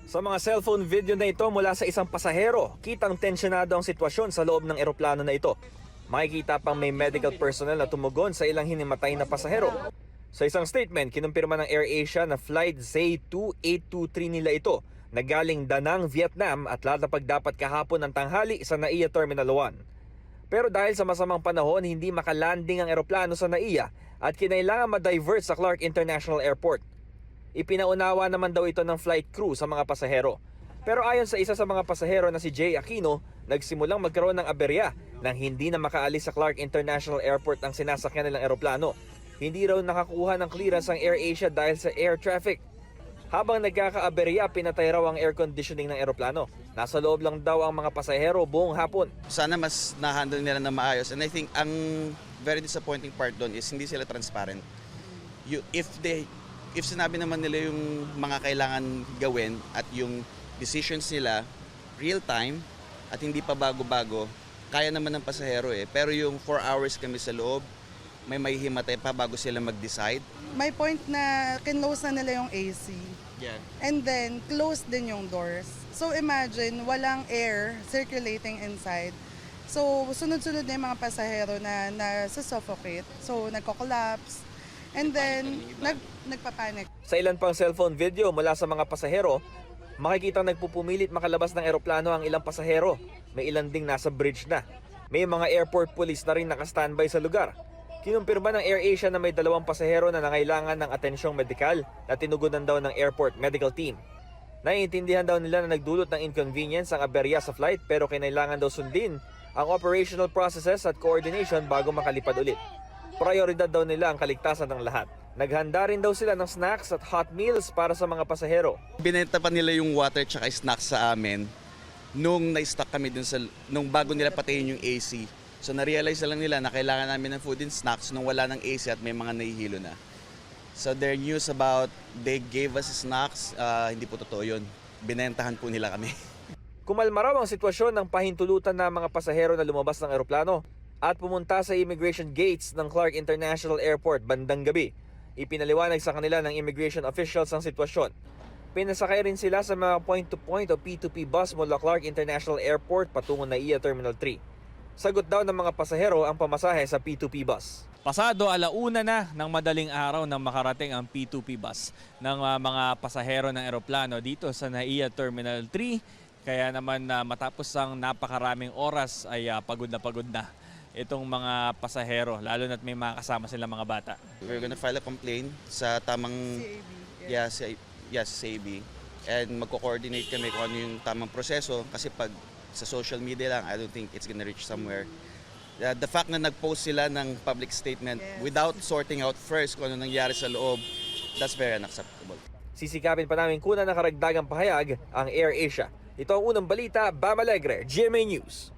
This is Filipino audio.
Sa mga cellphone video na ito mula sa isang pasahero, kitang tensyonado ang sitwasyon sa loob ng eroplano na ito. Makikita pang may medical personnel na tumugon sa ilang hinimatay na pasahero. Sa isang statement, kinumpirma ng AirAsia na flight ZA2823 nila ito na galing Da Nang, Vietnam at lalapag dapat kahapon ng tanghali sa NAIA Terminal 1. Pero dahil sa masamang panahon, hindi makalanding ang eroplano sa NAIA at kinailangan ma-divert sa Clark International Airport. Ipinaunawa naman daw ito ng flight crew sa mga pasahero. Pero ayon sa isa sa mga pasahero na si Jay Aquino, nagsimulang magkaroon ng aberya nang hindi na makaalis sa Clark International Airport ang sinasakyan nilang eroplano. Hindi raw nakakuha ng clearance ang AirAsia dahil sa air traffic. Habang nagkakaaberya, pinatay raw ang air conditioning ng eroplano. Nasa loob lang daw ang mga pasahero buong hapon. Sana mas na-handle nila na maayos. And I think ang very disappointing part doon is hindi sila transparent. If sinabi naman nila yung mga kailangan gawin at yung decisions nila real time at hindi pa bago-bago, kaya naman ng pasahero eh. Pero yung 4 hours kami sa loob, may himatay pa bago sila mag-decide. May point na kinlose na nila yung AC. Yeah. And then, close din yung doors. So imagine, walang air circulating inside. So sunod-sunod na yung mga pasahero na suffocate. So nagko-collapse. And then, nagpapanik. Sa ilan pang cellphone video mula sa mga pasahero, makikita nagpupumilit makalabas ng eroplano ang ilang pasahero. May ilan ding nasa bridge na. May mga airport police na rin naka-standby sa lugar. Kinumpirma ng AirAsia na may 2 pasahero na nangailangan ng atensyong medikal na tinugunan daw ng airport medical team. Naiintindihan daw nila na nagdulot ng inconvenience ang aberya sa flight pero kinailangan daw sundin ang operational processes at coordination bago makalipad ulit. Prioridad daw nila ang kaligtasan ng lahat. Naghanda rin daw sila ng snacks at hot meals para sa mga pasahero. Binenta pa nila yung water at snacks sa amin nung na-stuck kami dun nung bago nila patayin yung AC. So na-realize lang nila na kailangan namin ng food and snacks nung wala ng AC at may mga nahihilo na. So their news about they gave us snacks, hindi po totoo yun. Binentahan po nila kami. Kumalma raw ang sitwasyon ng pahintulutan ng mga pasahero na lumabas ng eroplano at pumunta sa immigration gates ng Clark International Airport bandang gabi. Ipinaliwanag sa kanila ng immigration officials ang sitwasyon. Pinasakay rin sila sa mga point-to-point o P2P bus mula Clark International Airport patungo NAIA Terminal 3. Sagot daw ng mga pasahero ang pamasahe sa P2P bus. Pasado 1:00 na ng madaling araw nang makarating ang P2P bus ng mga pasahero ng eroplano dito sa NAIA Terminal 3. Kaya naman matapos ang napakaraming oras ay pagod na itong mga pasahero, lalo na't may mga kasama silang mga bata. We're gonna file a complaint sa tamang CAB. And magko-coordinate kami kung ano yung tamang proseso kasi pag sa social media lang, I don't think it's gonna reach somewhere. The fact na nag-post sila ng public statement without sorting out first kung ano nangyari sa loob, that's very unacceptable. Sisikapin pa namin kunan ng karagdagang pahayag ang AirAsia. Ito ang unang balita, Bam Alegre, GMA News.